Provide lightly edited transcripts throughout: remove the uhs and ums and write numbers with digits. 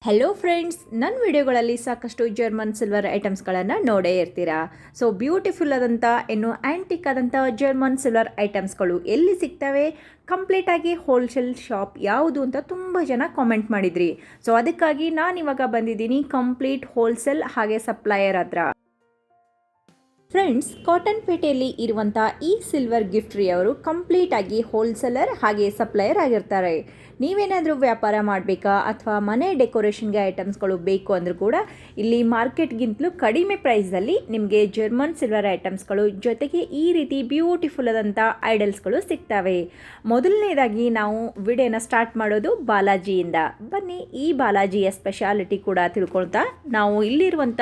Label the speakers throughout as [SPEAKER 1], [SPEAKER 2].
[SPEAKER 1] Hello friends, ನನ್ನ ವಿಡಿಯೋಗಳಲ್ಲಿ ಸಾಕಷ್ಟು German silver ಐಟಮ್ಸ್ಗಳನ್ನು ನೋಡೇ ಇರ್ತೀರಾ. ಸೊ ಬ್ಯೂಟಿಫುಲ್ ಆದಂಥ ಇನ್ನು ಆ್ಯಂಟಿಕ್ ಆದಂಥ ಜರ್ಮನ್ ಸಿಲ್ವರ್ ಐಟಮ್ಸ್ಗಳು ಎಲ್ಲಿ ಸಿಗ್ತವೆ, ಕಂಪ್ಲೀಟಾಗಿ ಹೋಲ್ಸೇಲ್ ಶಾಪ್ ಯಾವುದು ಅಂತ ತುಂಬ ಜನ ಕಾಮೆಂಟ್ ಮಾಡಿದ್ರಿ. ಸೊ ಅದಕ್ಕಾಗಿ ನಾನಿವಾಗ ಬಂದಿದ್ದೀನಿ ಕಂಪ್ಲೀಟ್ ಹೋಲ್ಸೇಲ್ ಹಾಗೆ ಸಪ್ಲೈಯರ್ ಹತ್ರ. ಫ್ರೆಂಡ್ಸ್, ಕಾಟನ್ಪೇಟೆಯಲ್ಲಿ ಇರುವಂಥ ಈ ಸಿಲ್ವರ್ ಗಿಫ್ಟ್ರಿ ಅವರು ಕಂಪ್ಲೀಟಾಗಿ ಹೋಲ್ಸೇಲರ್ ಹಾಗೆ ಸಪ್ಲೈಯರ್ ಆಗಿರ್ತಾರೆ. ನೀವೇನಾದರೂ ವ್ಯಾಪಾರ ಮಾಡಬೇಕಾ ಅಥವಾ ಮನೆ ಡೆಕೋರೇಷನ್ಗೆ ಐಟಮ್ಸ್ಗಳು ಬೇಕು ಅಂದರೂ ಕೂಡ ಇಲ್ಲಿ ಮಾರ್ಕೆಟ್ಗಿಂತಲೂ ಕಡಿಮೆ ಪ್ರೈಸಲ್ಲಿ ನಿಮಗೆ ಜರ್ಮನ್ ಸಿಲ್ವರ್ ಐಟಮ್ಸ್ಗಳು ಜೊತೆಗೆ ಈ ರೀತಿ ಬ್ಯೂಟಿಫುಲ್ ಆದಂಥ ಐಡಲ್ಸ್ಗಳು ಸಿಗ್ತವೆ. ಮೊದಲನೇದಾಗಿ ನಾವು ವಿಡಿಯೋನ ಸ್ಟಾರ್ಟ್ ಮಾಡೋದು ಬಾಲಾಜಿಯಿಂದ. ಬನ್ನಿ, ಈ ಬಾಲಾಜಿಯ ಸ್ಪೆಷಾಲಿಟಿ ಕೂಡ ತಿಳ್ಕೊಳ್ತಾ ನಾವು ಇಲ್ಲಿರುವಂಥ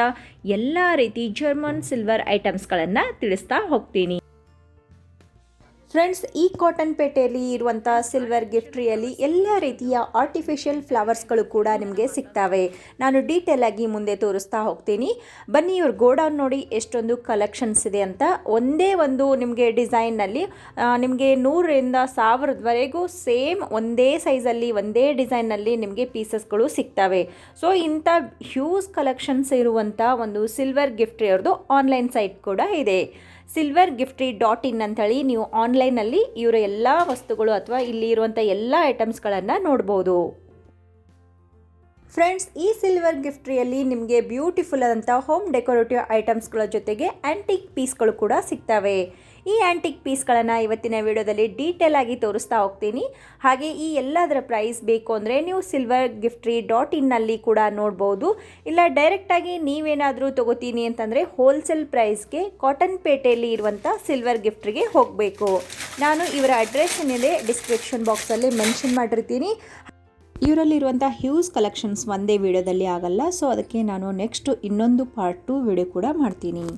[SPEAKER 1] ಎಲ್ಲ ರೀತಿ ಜರ್ಮನ್ ಸಿಲ್ವರ್ ಐಟಮ್ಸ್ಗಳನ್ನು ತಿಳಿಸ್ತಾ ಹೋಗ್ತೀನಿ. ಫ್ರೆಂಡ್ಸ್, ಈ ಕಾಟನ್ಪೇಟೆಯಲ್ಲಿ ಇರುವಂಥ ಸಿಲ್ವರ್ ಗಿಫ್ಟ್ರಿಯಲ್ಲಿ ಎಲ್ಲ ರೀತಿಯ ಆರ್ಟಿಫಿಷಿಯಲ್ ಫ್ಲವರ್ಸ್ಗಳು ಕೂಡ ನಿಮಗೆ ಸಿಗ್ತವೆ. ನಾನು ಡೀಟೇಲ್ ಆಗಿ ಮುಂದೆ ತೋರಿಸ್ತಾ ಹೋಗ್ತೀನಿ. ಬನ್ನಿ, ಇವ್ರ ಗೋಡೌನ್ ನೋಡಿ ಎಷ್ಟೊಂದು ಕಲೆಕ್ಷನ್ಸ್ ಇದೆ ಅಂತ. ಒಂದೇ ಒಂದು ನಿಮಗೆ ಡಿಸೈನ್ನಲ್ಲಿ ನಿಮಗೆ 100ರಿಂದ 1000ವರೆಗೂ ಸೇಮ್ ಒಂದೇ ಸೈಜಲ್ಲಿ ಒಂದೇ ಡಿಸೈನ್ನಲ್ಲಿ ನಿಮಗೆ ಪೀಸಸ್ಗಳು ಸಿಗ್ತವೆ. ಸೊ ಇಂಥ ಹ್ಯೂಜ್ ಕಲೆಕ್ಷನ್ಸ್ ಇರುವಂಥ ಒಂದು ಸಿಲ್ವರ್ ಗಿಫ್ಟ್ರಿ ಅವ್ರದ್ದು ಆನ್ಲೈನ್ ಸೈಟ್ ಕೂಡ ಇದೆ. SILVERGIFTRY.in ಅಂತೇಳಿ ನೀವು ಆನ್ಲೈನಲ್ಲಿ ಇವರ ಎಲ್ಲ ವಸ್ತುಗಳು ಅಥವಾ ಇಲ್ಲಿ ಇರುವಂಥ ಎಲ್ಲ ಐಟಮ್ಸ್ಗಳನ್ನು ನೋಡ್ಬೋದು. ಫ್ರೆಂಡ್ಸ್, ಈ ಸಿಲ್ವರ್ ಗಿಫ್ಟ್ರಿಯಲ್ಲಿ ನಿಮಗೆ ಬ್ಯೂಟಿಫುಲ್ ಆದಂಥ ಹೋಮ್ ಡೆಕೋರೇಟಿವ್ ಐಟಮ್ಸ್ಗಳ ಜೊತೆಗೆ ಆ್ಯಂಟಿಕ್ ಪೀಸ್ಗಳು ಕೂಡ ಸಿಗ್ತವೆ. ಈ ಆ್ಯಂಟಿಕ್ ಪೀಸ್ಗಳನ್ನು ಇವತ್ತಿನ ವಿಡಿಯೋದಲ್ಲಿ ಡೀಟೇಲ್ ಆಗಿ ತೋರಿಸ್ತಾ ಹೋಗ್ತೀನಿ. ಹಾಗೆ ಈ ಎಲ್ಲದರ ಪ್ರೈಸ್ ಬೇಕು ಅಂದರೆ ನೀವು SILVERGIFTRY.in ಕೂಡ ನೋಡ್ಬೋದು. ಇಲ್ಲ ಡೈರೆಕ್ಟಾಗಿ ನೀವೇನಾದರೂ ತೊಗೋತೀನಿ ಅಂತಂದರೆ ಹೋಲ್ಸೇಲ್ ಪ್ರೈಸ್ಗೆ ಕಾಟನ್ಪೇಟೆಯಲ್ಲಿ ಇರುವಂಥ ಸಿಲ್ವರ್ ಗಿಫ್ಟ್ರಿಗೆ ಹೋಗಬೇಕು. ನಾನು ಇವರ ಅಡ್ರೆಸ್ ಏನಿದೆ ಡಿಸ್ಕ್ರಿಪ್ಷನ್ ಬಾಕ್ಸಲ್ಲಿ ಮೆನ್ಷನ್ ಮಾಡಿರ್ತೀನಿ. ಇವರಲ್ಲಿರುವಂಥ ಹ್ಯೂಜ್ ಕಲೆಕ್ಷನ್ಸ್ ಒಂದೇ ವಿಡಿಯೋದಲ್ಲಿ ಆಗಲ್ಲ. ಸೊ ಅದಕ್ಕೆ ನಾನು ನೆಕ್ಸ್ಟ್ ಇನ್ನೊಂದು ಪಾರ್ಟ್ 2 ವಿಡಿಯೋ ಕೂಡ ಮಾಡ್ತೀನಿ.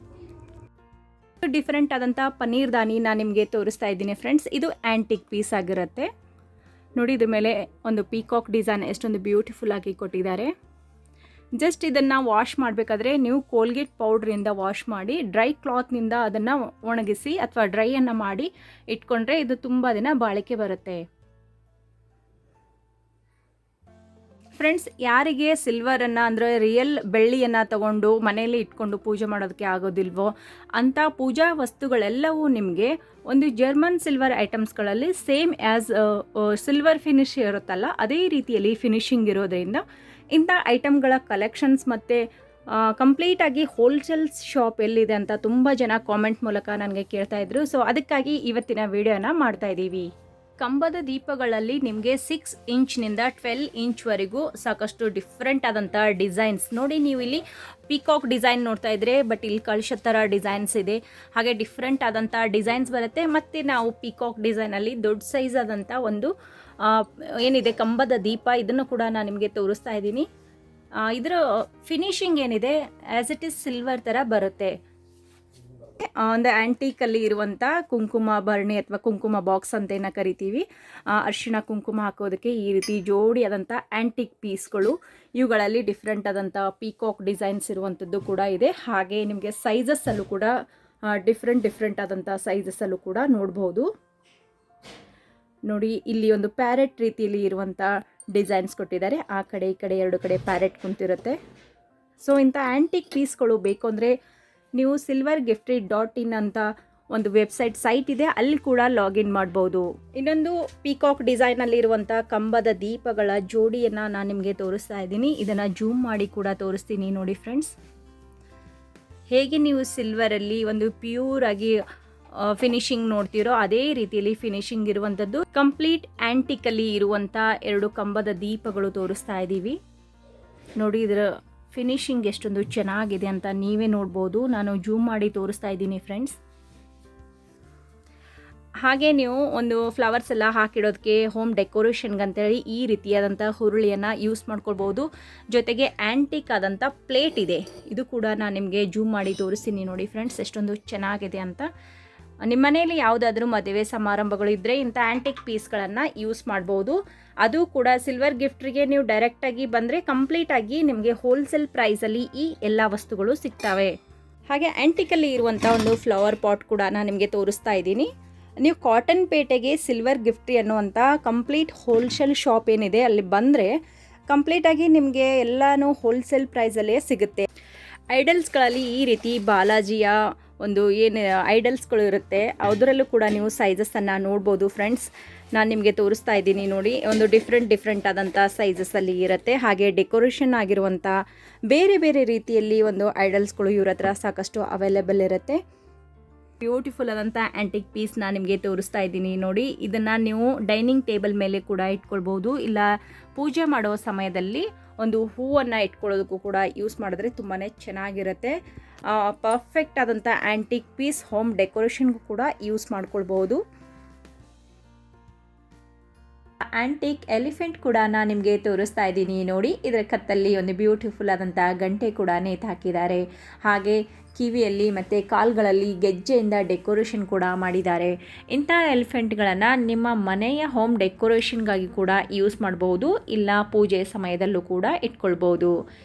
[SPEAKER 1] ಡಿಫ್ರೆಂಟ್ ಆದಂಥ ಪನ್ನೀರ್ ದಾನಿ ನಾನು ನಿಮಗೆ ತೋರಿಸ್ತಾ ಇದ್ದೀನಿ. ಫ್ರೆಂಡ್ಸ್, ಇದು ಆ್ಯಂಟಿಕ್ ಪೀಸ್ ಆಗಿರುತ್ತೆ ನೋಡಿ. ಇದ್ರ ಮೇಲೆ ಒಂದು ಪೀಕಾಕ್ ಡಿಸೈನ್ ಎಷ್ಟೊಂದು ಬ್ಯೂಟಿಫುಲ್ ಆಗಿ ಕೊಟ್ಟಿದ್ದಾರೆ. ಜಸ್ಟ್ ಇದನ್ನು ವಾಶ್ ಮಾಡಬೇಕಾದ್ರೆ ನೀವು ಕೋಲ್ಗೇಟ್ ಪೌಡ್ರಿಂದ ವಾಶ್ ಮಾಡಿ ಡ್ರೈ ಕ್ಲಾತ್ನಿಂದ ಅದನ್ನು ಒಣಗಿಸಿ ಅಥವಾ ಡ್ರೈಯನ್ನು ಮಾಡಿ ಇಟ್ಕೊಂಡ್ರೆ ಇದು ತುಂಬ ದಿನ ಬಾಳಿಕೆ ಬರುತ್ತೆ. ಫ್ರೆಂಡ್ಸ್, ಯಾರಿಗೆ ಸಿಲ್ವರನ್ನು ಅಂದರೆ ರಿಯಲ್ ಬೆಳ್ಳಿಯನ್ನು ತಗೊಂಡು ಮನೆಯಲ್ಲಿ ಇಟ್ಕೊಂಡು ಪೂಜೆ ಮಾಡೋದಕ್ಕೆ ಆಗೋದಿಲ್ವೋ ಅಂಥ ಪೂಜಾ ವಸ್ತುಗಳೆಲ್ಲವೂ ನಿಮಗೆ ಒಂದು ಜರ್ಮನ್ ಸಿಲ್ವರ್ ಐಟಮ್ಸ್ಗಳಲ್ಲಿ ಸೇಮ್ ಆ್ಯಸ್ ಸಿಲ್ವರ್ ಫಿನಿಶ್ ಇರುತ್ತಲ್ಲ ಅದೇ ರೀತಿಯಲ್ಲಿ ಫಿನಿಶಿಂಗ್ ಇರೋದ್ರಿಂದ ಇಂಥ ಐಟಮ್ಗಳ ಕಲೆಕ್ಷನ್ಸ್ ಮತ್ತು ಕಂಪ್ಲೀಟಾಗಿ ಹೋಲ್ಸೇಲ್ ಶಾಪ್ ಎಲ್ಲಿದೆ ಅಂತ ತುಂಬ ಜನ ಕಾಮೆಂಟ್ ಮೂಲಕ ನನಗೆ ಕೇಳ್ತಾಯಿದ್ರು. ಸೊ ಅದಕ್ಕಾಗಿ ಇವತ್ತಿನ ವಿಡಿಯೋನ ಮಾಡ್ತಾಯಿದ್ದೀವಿ. ಕಂಬದ ದೀಪಗಳಲ್ಲಿ ನಿಮಗೆ 6 ಇಂಚ್ನಿಂದ 12 ಇಂಚ್ವರೆಗೂ ಸಾಕಷ್ಟು ಡಿಫ್ರೆಂಟ್ ಆದಂಥ ಡಿಸೈನ್ಸ್ ನೋಡಿ. ನೀವು ಇಲ್ಲಿ ಪೀಕಾಕ್ ಡಿಸೈನ್ ನೋಡ್ತಾ ಇದ್ರೆ, ಬಟ್ ಇಲ್ಲಿ ಕಳಶ ಥರ ಡಿಸೈನ್ಸ್ ಇದೆ. ಹಾಗೆ ಡಿಫ್ರೆಂಟ್ ಆದಂಥ ಡಿಸೈನ್ಸ್ ಬರುತ್ತೆ. ಮತ್ತು ನಾವು ಪೀಕಾಕ್ ಡಿಸೈನಲ್ಲಿ ದೊಡ್ಡ ಸೈಜ್ ಆದಂಥ ಒಂದು ಏನಿದೆ ಕಂಬದ ದೀಪ, ಇದನ್ನು ಕೂಡ ನಾನು ನಿಮಗೆ ತೋರಿಸ್ತಾ ಇದ್ದೀನಿ. ಇದರ ಫಿನಿಶಿಂಗ್ ಏನಿದೆ ಆ್ಯಸ್ ಇಟ್ ಈಸ್ ಸಿಲ್ವರ್ ಥರ ಬರುತ್ತೆ. ಒಂದು ಆ್ಯಂಟೀಕಲ್ಲಿ ಇರುವಂಥ ಕುಂಕುಮ ಭರಣಿ ಅಥವಾ ಕುಂಕುಮ ಬಾಕ್ಸ್ ಅಂತ ಏನು ಕರಿತೀವಿ, ಅರಿಶಿಣ ಕುಂಕುಮ ಹಾಕೋದಕ್ಕೆ ಈ ರೀತಿ ಜೋಡಿ ಆದಂಥ ಆ್ಯಂಟಿಕ್ ಪೀಸ್ಗಳು, ಇವುಗಳಲ್ಲಿ ಡಿಫ್ರೆಂಟ್ ಆದಂಥ ಪೀಕಾಕ್ ಡಿಸೈನ್ಸ್ ಇರುವಂಥದ್ದು ಕೂಡ ಇದೆ. ಹಾಗೆ ನಿಮಗೆ ಸೈಜಸ್ಸಲ್ಲೂ ಕೂಡ ಡಿಫ್ರೆಂಟ್ ಆದಂಥ ಸೈಜಸ್ಸಲ್ಲೂ ಕೂಡ ನೋಡ್ಬೋದು. ನೋಡಿ, ಇಲ್ಲಿ ಒಂದು ಪ್ಯಾರೆಟ್ ರೀತಿಯಲ್ಲಿ ಇರುವಂಥ ಡಿಸೈನ್ಸ್ ಕೊಟ್ಟಿದ್ದಾರೆ. ಆ ಕಡೆ ಈ ಕಡೆ 2 ಕಡೆ ಪ್ಯಾರೆಟ್ ಕುಂತಿರುತ್ತೆ. ಸೊ ಇಂಥ ಆ್ಯಂಟಿಕ್ ಪೀಸ್ಗಳು ಬೇಕು ಅಂದರೆ ನೀವು SILVERGIFTRY.in ಅಂತ ಒಂದು ವೆಬ್ಸೈಟ್ ಸೈಟ್ ಇದೆ, ಅಲ್ಲಿ ಕೂಡ ಲಾಗಿನ್ ಮಾಡ್ಬೋದು. ಇನ್ನೊಂದು ಪೀಕಾಕ್ ಡಿಸೈನಲ್ಲಿ ಇರುವಂಥ ಕಂಬದ ದೀಪಗಳ ಜೋಡಿಯನ್ನು ನಾನು ನಿಮಗೆ ತೋರಿಸ್ತಾ ಇದ್ದೀನಿ. ಇದನ್ನು ಜೂಮ್ ಮಾಡಿ ಕೂಡ ತೋರಿಸ್ತೀನಿ ನೋಡಿ. ಫ್ರೆಂಡ್ಸ್, ಹೇಗೆ ನೀವು ಸಿಲ್ವರಲ್ಲಿ ಒಂದು ಪ್ಯೂರ್ ಆಗಿ ಫಿನಿಶಿಂಗ್ ನೋಡ್ತೀರೋ ಅದೇ ರೀತಿಯಲ್ಲಿ ಫಿನಿಶಿಂಗ್ ಇರುವಂಥದ್ದು ಕಂಪ್ಲೀಟ್ ಆ್ಯಂಟಿಕಲ್ಲಿ ಇರುವಂಥ 2 ಕಂಬದ ದೀಪಗಳು ತೋರಿಸ್ತಾ ಇದ್ದೀವಿ ನೋಡಿ. ಇದರ ಫಿನಿಶಿಂಗ್ ಎಷ್ಟೊಂದು ಚೆನ್ನಾಗಿದೆ ಅಂತ ನೀವೇ ನೋಡ್ಬೋದು. ನಾನು ಜೂಮ್ ಮಾಡಿ ತೋರಿಸ್ತಾ ಇದ್ದೀನಿ ಫ್ರೆಂಡ್ಸ್. ಹಾಗೆ ನೀವು ಒಂದು ಫ್ಲವರ್ಸ್ ಎಲ್ಲ ಹಾಕಿಡೋದಕ್ಕೆ ಹೋಮ್ ಡೆಕೋರೇಷನ್ಗೆ ಅಂತೇಳಿ ಈ ರೀತಿಯಾದಂಥ ಹುರುಳಿಯನ್ನು ಯೂಸ್ ಮಾಡ್ಕೊಳ್ಬೋದು. ಜೊತೆಗೆ ಆ್ಯಂಟಿಕ್ ಆದಂಥ ಪ್ಲೇಟ್ ಇದೆ, ಇದು ಕೂಡ ನಾನು ನಿಮಗೆ ಜೂಮ್ ಮಾಡಿ ತೋರಿಸ್ತೀನಿ ನೋಡಿ. ಫ್ರೆಂಡ್ಸ್, ಎಷ್ಟೊಂದು ಚೆನ್ನಾಗಿದೆ ಅಂತ. ನಿಮ್ಮ ಮನೆಯಲ್ಲಿ ಯಾವುದಾದ್ರೂ ಮದುವೆ ಸಮಾರಂಭಗಳು ಇದ್ದರೆ ಇಂಥ ಆ್ಯಂಟಿಕ್ ಪೀಸ್ಗಳನ್ನು ಯೂಸ್ ಮಾಡ್ಬೋದು. ಅದು ಕೂಡ ಸಿಲ್ವರ್ ಗಿಫ್ಟ್ರಿಗೆ ನೀವು ಡೈರೆಕ್ಟಾಗಿ ಬಂದರೆ ಕಂಪ್ಲೀಟಾಗಿ ನಿಮಗೆ ಹೋಲ್ಸೇಲ್ ಪ್ರೈಸಲ್ಲಿ ಈ ಎಲ್ಲ ವಸ್ತುಗಳು ಸಿಗ್ತವೆ. ಹಾಗೆ ಆ್ಯಂಟಿಕಲ್ಲಿ ಇರುವಂಥ ಒಂದು ಫ್ಲವರ್ ಪಾಟ್ ಕೂಡ ನಾನು ನಿಮಗೆ ತೋರಿಸ್ತಾ ಇದ್ದೀನಿ. ನೀವು ಕಾಟನ್ಪೇಟೆಗೆ SILVERGIFTRY ಅನ್ನುವಂಥ ಕಂಪ್ಲೀಟ್ ಹೋಲ್ಸೇಲ್ ಶಾಪ್ ಏನಿದೆ ಅಲ್ಲಿ ಬಂದರೆ ಕಂಪ್ಲೀಟಾಗಿ ನಿಮಗೆ ಎಲ್ಲನೂ ಹೋಲ್ಸೇಲ್ ಪ್ರೈಸಲ್ಲೇ ಸಿಗುತ್ತೆ. ಐಡಲ್ಸ್ಗಳಲ್ಲಿ ಈ ರೀತಿ ಬಾಲಾಜಿಯ ಒಂದು ಏನು ಐಡಲ್ಸ್ಗಳು ಇರುತ್ತೆ ಅದರಲ್ಲೂ ಕೂಡ ನೀವು ಸೈಜಸ್ಸನ್ನು ನೋಡ್ಬೋದು ಫ್ರೆಂಡ್ಸ್. ನಾನು ನಿಮಗೆ ತೋರಿಸ್ತಾ ಇದ್ದೀನಿ ನೋಡಿ, ಒಂದು ಡಿಫ್ರೆಂಟ್ ಆದಂಥ ಸೈಜಸ್ಸಲ್ಲಿ ಇರುತ್ತೆ. ಹಾಗೆ ಡೆಕೋರೇಷನ್ ಆಗಿರುವಂಥ ಬೇರೆ ಬೇರೆ ರೀತಿಯಲ್ಲಿ ಒಂದು ಐಡಲ್ಸ್ಗಳು ಇವ್ರ ಹತ್ರ ಸಾಕಷ್ಟು ಅವೈಲೇಬಲ್ ಇರುತ್ತೆ. ಬ್ಯೂಟಿಫುಲ್ ಆದಂಥ ಆ್ಯಂಟಿಕ್ ಪೀಸ್ ನಾನು ನಿಮಗೆ ತೋರಿಸ್ತಾ ಇದ್ದೀನಿ ನೋಡಿ. ಇದನ್ನು ನೀವು ಡೈನಿಂಗ್ ಟೇಬಲ್ ಮೇಲೆ ಕೂಡ ಇಟ್ಕೊಳ್ಬೋದು, ಇಲ್ಲ ಪೂಜೆ ಮಾಡೋ ಸಮಯದಲ್ಲಿ ಒಂದು ಹೂವನ್ನು ಇಟ್ಕೊಳ್ಳೋದಕ್ಕೂ ಕೂಡ ಯೂಸ್ ಮಾಡಿದ್ರೆ ತುಂಬಾ ಚೆನ್ನಾಗಿರುತ್ತೆ. ಪರ್ಫೆಕ್ಟ್ ಆದಂಥ ಆ್ಯಂಟಿಕ್ ಪೀಸ್ ಹೋಮ್ ಡೆಕೋರೇಷನ್ಗೂ ಕೂಡ ಯೂಸ್ ಮಾಡ್ಕೊಳ್ಬೋದು. ಆ್ಯಂಟಿಕ್ ಎಲಿಫೆಂಟ್ ಕೂಡ ನಾನು ನಿಮಗೆ ತೋರಿಸ್ತಾ ಇದ್ದೀನಿ ನೋಡಿ. ಇದರ ಕತ್ತಲ್ಲಿ ಒಂದು ಬ್ಯೂಟಿಫುಲ್ ಆದಂಥ ಗಂಟೆ ಕೂಡ ನೇತು ಹಾಕಿದ್ದಾರೆ. ಹಾಗೆ ಕಿವಿಯಲ್ಲಿ ಮತ್ತು ಕಾಲ್ಗಳಲ್ಲಿ ಗೆಜ್ಜೆಯಿಂದ ಡೆಕೋರೇಷನ್ ಕೂಡ ಮಾಡಿದ್ದಾರೆ. ಇಂಥ ಎಲಿಫೆಂಟ್ಗಳನ್ನು ನಿಮ್ಮ ಮನೆಯ ಹೋಮ್ ಡೆಕೋರೇಷನ್ಗಾಗಿ ಕೂಡ ಯೂಸ್ ಮಾಡ್ಬೋದು, ಇಲ್ಲ ಪೂಜೆ ಸಮಯದಲ್ಲೂ ಕೂಡ ಇಟ್ಕೊಳ್ಬೋದು.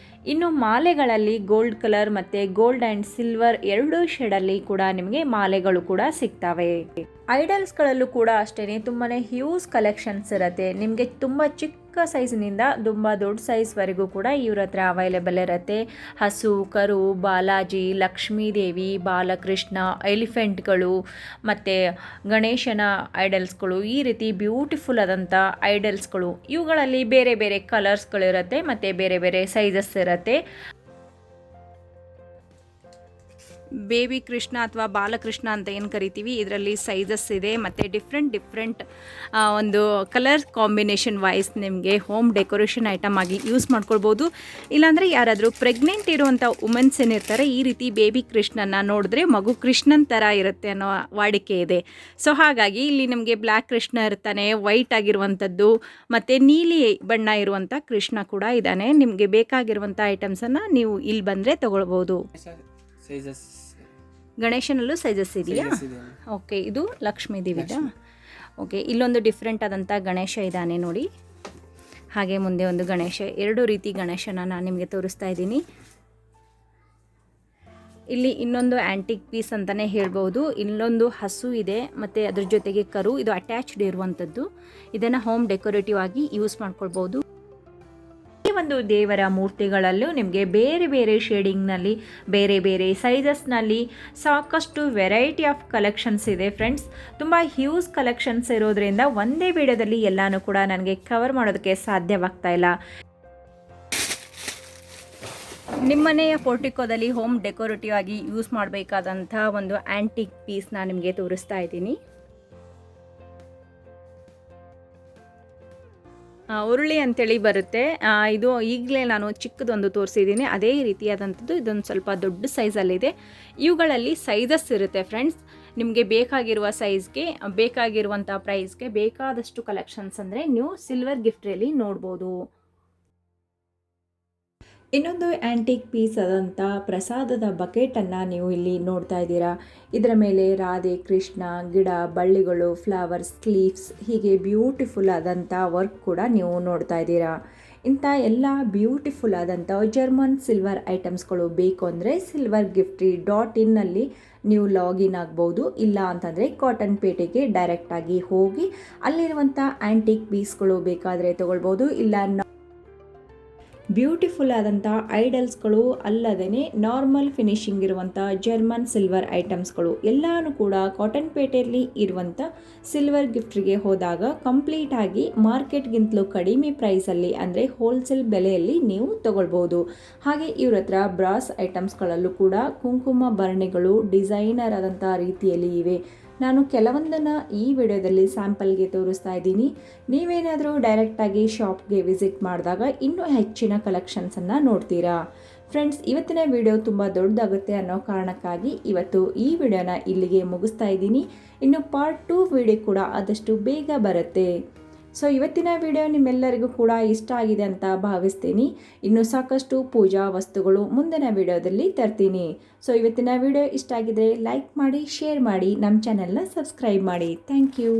[SPEAKER 1] ಇನ್ನು ಮಾಲೆಗಳಲ್ಲಿ ಗೋಲ್ಡ್ ಕಲರ್ ಮತ್ತು ಗೋಲ್ಡ್ ಆ್ಯಂಡ್ ಸಿಲ್ವರ್ ಎರಡೂ ಶೇಡಲ್ಲಿ ಕೂಡ ನಿಮಗೆ ಮಾಲೆಗಳು ಕೂಡ ಸಿಗ್ತವೆ. ಐಡಲ್ಸ್ಗಳಲ್ಲೂ ಕೂಡ ಅಷ್ಟೇ ತುಂಬಾ ಹ್ಯೂಜ್ ಕಲೆಕ್ಷನ್ಸ್ ಇರುತ್ತೆ. ನಿಮಗೆ ತುಂಬ ಚಿಕ್ಕ ಸೈಜ್ನಿಂದ ತುಂಬ ದೊಡ್ಡ ಸೈಜ್ವರೆಗೂ ಕೂಡ ಇವ್ರ ಹತ್ರ ಅವೈಲೇಬಲ್ ಇರುತ್ತೆ. ಹಸು, ಕರು, ಬಾಲಾಜಿ, ಲಕ್ಷ್ಮೀದೇವಿ, ಬಾಲಕೃಷ್ಣ, ಎಲಿಫೆಂಟ್ಗಳು ಮತ್ತು ಗಣೇಶನ ಐಡಲ್ಸ್ಗಳು, ಈ ರೀತಿ ಬ್ಯೂಟಿಫುಲ್ ಆದಂಥ ಐಡಲ್ಸ್ಗಳು. ಇವುಗಳಲ್ಲಿ ಬೇರೆ ಬೇರೆ ಕಲರ್ಸ್ಗಳಿರುತ್ತೆ ಮತ್ತು ಬೇರೆ ಬೇರೆ ಸೈಜಸ್ ಇರುತ್ತೆ. ಬೇಬಿ ಕೃಷ್ಣ ಅಥವಾ ಬಾಲಕೃಷ್ಣ ಅಂತ ಏನು ಕರಿತೀವಿ, ಇದರಲ್ಲಿ ಸೈಜಸ್ ಇದೆ ಮತ್ತು ಡಿಫ್ರೆಂಟ್ ಒಂದು ಕಲರ್ ಕಾಂಬಿನೇಷನ್ ವೈಸ್ ನಿಮಗೆ ಹೋಮ್ ಡೆಕೋರೇಷನ್ ಐಟಮ್ ಆಗಿ ಯೂಸ್ ಮಾಡ್ಕೊಳ್ಬೋದು. ಇಲ್ಲಾಂದರೆ ಯಾರಾದರೂ ಪ್ರೆಗ್ನೆಂಟ್ ಇರುವಂಥ ವುಮೆನ್ಸ್ ಏನಿರ್ತಾರೆ, ಈ ರೀತಿ ಬೇಬಿ ಕೃಷ್ಣನ ನೋಡಿದ್ರೆ ಮಗು ಕೃಷ್ಣನ್ ಥರ ಇರುತ್ತೆ ಅನ್ನೋ ವಾಡಿಕೆ ಇದೆ. ಸೊ ಹಾಗಾಗಿ ಇಲ್ಲಿ ನಮಗೆ ಬ್ಲ್ಯಾಕ್ ಕೃಷ್ಣ ಇರ್ತಾನೆ, ವೈಟ್ ಆಗಿರುವಂಥದ್ದು ಮತ್ತು ನೀಲಿ ಬಣ್ಣ ಇರುವಂಥ ಕೃಷ್ಣ ಕೂಡ ಇದ್ದಾನೆ. ನಿಮಗೆ ಬೇಕಾಗಿರುವಂಥ ಐಟಮ್ಸನ್ನು ನೀವು ಇಲ್ಲಿ ಬಂದರೆ ತೊಗೊಳ್ಬೋದು. ಗಣೇಶನಲ್ಲೂ ಸೈಜಸ್ ಇದೆಯಾ? ಓಕೆ, ಇದು ಲಕ್ಷ್ಮೀ ದೇವಿದ. ಓಕೆ, ಇಲ್ಲೊಂದು ಡಿಫ್ರೆಂಟ್ ಆದಂಥ ಗಣೇಶ ಇದ್ದಾನೆ ನೋಡಿ. ಹಾಗೆ ಮುಂದೆ ಒಂದು ಗಣೇಶ, ಎರಡು ರೀತಿ ಗಣೇಶನ ನಾನು ನಿಮಗೆ ತೋರಿಸ್ತಾ ಇದ್ದೀನಿ. ಇಲ್ಲಿ ಇನ್ನೊಂದು ಆ್ಯಂಟಿಕ್ ಪೀಸ್ ಅಂತಲೇ ಹೇಳ್ಬೋದು. ಇಲ್ಲೊಂದು ಹಸು ಇದೆ ಮತ್ತು ಅದ್ರ ಜೊತೆಗೆ ಕರು, ಇದು ಅಟ್ಯಾಚ್ಡ್ ಇರುವಂಥದ್ದು. ಇದನ್ನು ಹೋಮ್ ಡೆಕೋರೇಟಿವ್ ಆಗಿ ಯೂಸ್ ಮಾಡ್ಕೊಳ್ಬೋದು. ಒಂದು ದೇವರ ಮೂರ್ತಿಗಳಲ್ಲೂ ನಿಮಗೆ ಬೇರೆ ಬೇರೆ ಶೇಡಿಂಗ್ನಲ್ಲಿ, ಬೇರೆ ಬೇರೆ ಸೈಜಸ್ನಲ್ಲಿ ಸಾಕಷ್ಟು ವೆರೈಟಿ ಆಫ್ ಕಲೆಕ್ಷನ್ಸ್ ಇದೆ ಫ್ರೆಂಡ್ಸ್. ತುಂಬ ಹ್ಯೂಜ್ ಕಲೆಕ್ಷನ್ಸ್ ಇರೋದ್ರಿಂದ ಒಂದೇ ವಿಡಿಯೋದಲ್ಲಿ ಎಲ್ಲನೂ ಕೂಡ ನನಗೆ ಕವರ್ ಮಾಡೋದಕ್ಕೆ ಸಾಧ್ಯವಾಗ್ತಾ ಇಲ್ಲ. ನಿಮ್ಮನೆಯ ಪೋರ್ಟಿಕೋದಲ್ಲಿ ಹೋಮ್ ಡೆಕೋರೇಟಿವ್ ಆಗಿ ಯೂಸ್ ಮಾಡಬೇಕಾದಂಥ ಒಂದು ಆ್ಯಂಟಿಕ್ ಪೀಸ್ ನಾನು ನಿಮಗೆ ತೋರಿಸ್ತಾ ಇದ್ದೀನಿ. ಉರುಳಿ ಅಂತೇಳಿ ಬರುತ್ತೆ. ಇದು ಈಗಲೇ ನಾನು ಚಿಕ್ಕದೊಂದು ತೋರಿಸಿದ್ದೀನಿ, ಅದೇ ರೀತಿಯಾದಂಥದ್ದು. ಇದೊಂದು ಸ್ವಲ್ಪ ದೊಡ್ಡ ಸೈಜಲ್ಲಿದೆ. ಇವುಗಳಲ್ಲಿ ಸೈಜಸ್ ಇರುತ್ತೆ ಫ್ರೆಂಡ್ಸ್. ನಿಮಗೆ ಬೇಕಾಗಿರುವ ಸೈಜ್ಗೆ, ಬೇಕಾಗಿರುವಂಥ ಪ್ರೈಸ್ಗೆ ಬೇಕಾದಷ್ಟು ಕಲೆಕ್ಷನ್ಸ್ ಅಂದರೆ ನೀವು ಸಿಲ್ವರ್ ಗಿಫ್ಟ್ರಿಯಲ್ಲಿ ನೋಡ್ಬೋದು. ಇನ್ನೊಂದು ಆ್ಯಂಟಿಕ್ ಪೀಸ್ ಆದಂಥ ಪ್ರಸಾದದ ಬಕೆಟನ್ನು ನೀವು ಇಲ್ಲಿ ನೋಡ್ತಾ ಇದ್ದೀರಾ. ಇದರ ಮೇಲೆ ರಾಧೆ ಕೃಷ್ಣ, ಗಿಡ, ಬಳ್ಳಿಗಳು, ಫ್ಲವರ್ಸ್, ಲೀವ್ಸ್, ಹೀಗೆ ಬ್ಯೂಟಿಫುಲ್ ಆದಂಥ ವರ್ಕ್ ಕೂಡ ನೀವು ನೋಡ್ತಾ ಇದ್ದೀರಾ. ಇಂಥ ಎಲ್ಲ ಬ್ಯೂಟಿಫುಲ್ ಆದಂಥ ಜರ್ಮನ್ ಸಿಲ್ವರ್ ಐಟಮ್ಸ್ಗಳು ಬೇಕು ಅಂದರೆ SILVERGIFTRY.in ನೀವು ಲಾಗಿನ್ ಆಗ್ಬೋದು. ಇಲ್ಲ ಅಂತಂದರೆ ಕಾಟನ್ಪೇಟೆಗೆ ಡೈರೆಕ್ಟಾಗಿ ಹೋಗಿ ಅಲ್ಲಿರುವಂಥ ಆ್ಯಂಟಿಕ್ ಪೀಸ್ಗಳು ಬೇಕಾದರೆ ತೊಗೊಳ್ಬೋದು. ಇಲ್ಲ ಬ್ಯೂಟಿಫುಲ್ ಆದಂಥ ಐಡಲ್ಸ್ಗಳು ಅಲ್ಲದೇ ನಾರ್ಮಲ್ ಫಿನಿಶಿಂಗ್ ಇರುವಂಥ ಜರ್ಮನ್ ಸಿಲ್ವರ್ ಐಟಮ್ಸ್ಗಳು ಎಲ್ಲನೂ ಕೂಡ ಕಾಟನ್ಪೇಟೆಯಲ್ಲಿ ಇರುವಂಥ ಸಿಲ್ವರ್ ಗಿಫ್ಟ್ರಿಗೆ ಹೋದಾಗ ಕಂಪ್ಲೀಟಾಗಿ ಮಾರ್ಕೆಟ್ಗಿಂತಲೂ ಕಡಿಮೆ ಪ್ರೈಸಲ್ಲಿ ಅಂದರೆ ಹೋಲ್ಸೇಲ್ ಬೆಲೆಯಲ್ಲಿ ನೀವು ತೊಗೊಳ್ಬೋದು. ಹಾಗೆ ಇವ್ರ ಹತ್ರ ಬ್ರಾಸ್ ಐಟಮ್ಸ್ಗಳಲ್ಲೂ ಕೂಡ ಕುಂಕುಮ ಭರಣಿಗಳು ಡಿಸೈನರ್ ಆದಂಥ ರೀತಿಯಲ್ಲಿ ಇವೆ. ನಾನು ಕೆಲವೊಂದನ್ನು ಈ ವಿಡಿಯೋದಲ್ಲಿ ಸ್ಯಾಂಪಲ್ಗೆ ತೋರಿಸ್ತಾ ಇದ್ದೀನಿ. ನೀವೇನಾದರೂ ಡೈರೆಕ್ಟಾಗಿ ಶಾಪ್ಗೆ ವಿಸಿಟ್ ಮಾಡಿದಾಗ ಇನ್ನೂ ಹೆಚ್ಚಿನ ಕಲೆಕ್ಷನ್ಸನ್ನು ನೋಡ್ತೀರಾ. ಫ್ರೆಂಡ್ಸ್, ಇವತ್ತಿನ ವಿಡಿಯೋ ತುಂಬ ದೊಡ್ಡದಾಗುತ್ತೆ ಅನ್ನೋ ಕಾರಣಕ್ಕಾಗಿ ಇವತ್ತು ಈ ವಿಡಿಯೋನ ಇಲ್ಲಿಗೆ ಮುಗಿಸ್ತಾ ಇದ್ದೀನಿ. ಇನ್ನು ಪಾರ್ಟ್ 2 ವಿಡಿಯೋ ಕೂಡ ಆದಷ್ಟು ಬೇಗ ಬರುತ್ತೆ. ಸೊ ಇವತ್ತಿನ ವಿಡಿಯೋ ನಿಮ್ಮೆಲ್ಲರಿಗೂ ಕೂಡ ಇಷ್ಟ ಆಗಿದೆ ಅಂತ ಭಾವಿಸ್ತೀನಿ. ಇನ್ನು ಸಾಕಷ್ಟು ಪೂಜಾ ವಸ್ತುಗಳು ಮುಂದಿನ ವಿಡಿಯೋದಲ್ಲಿ ತರ್ತೀನಿ. ಸೊ ಇವತ್ತಿನ ವಿಡಿಯೋ ಇಷ್ಟ ಆಗಿದ್ರೆ ಲೈಕ್ ಮಾಡಿ, ಶೇರ್ ಮಾಡಿ, ನಮ್ಮ ಚಾನೆಲ್ನ ಸಬ್ಸ್ಕ್ರೈಬ್ ಮಾಡಿ. Thank you.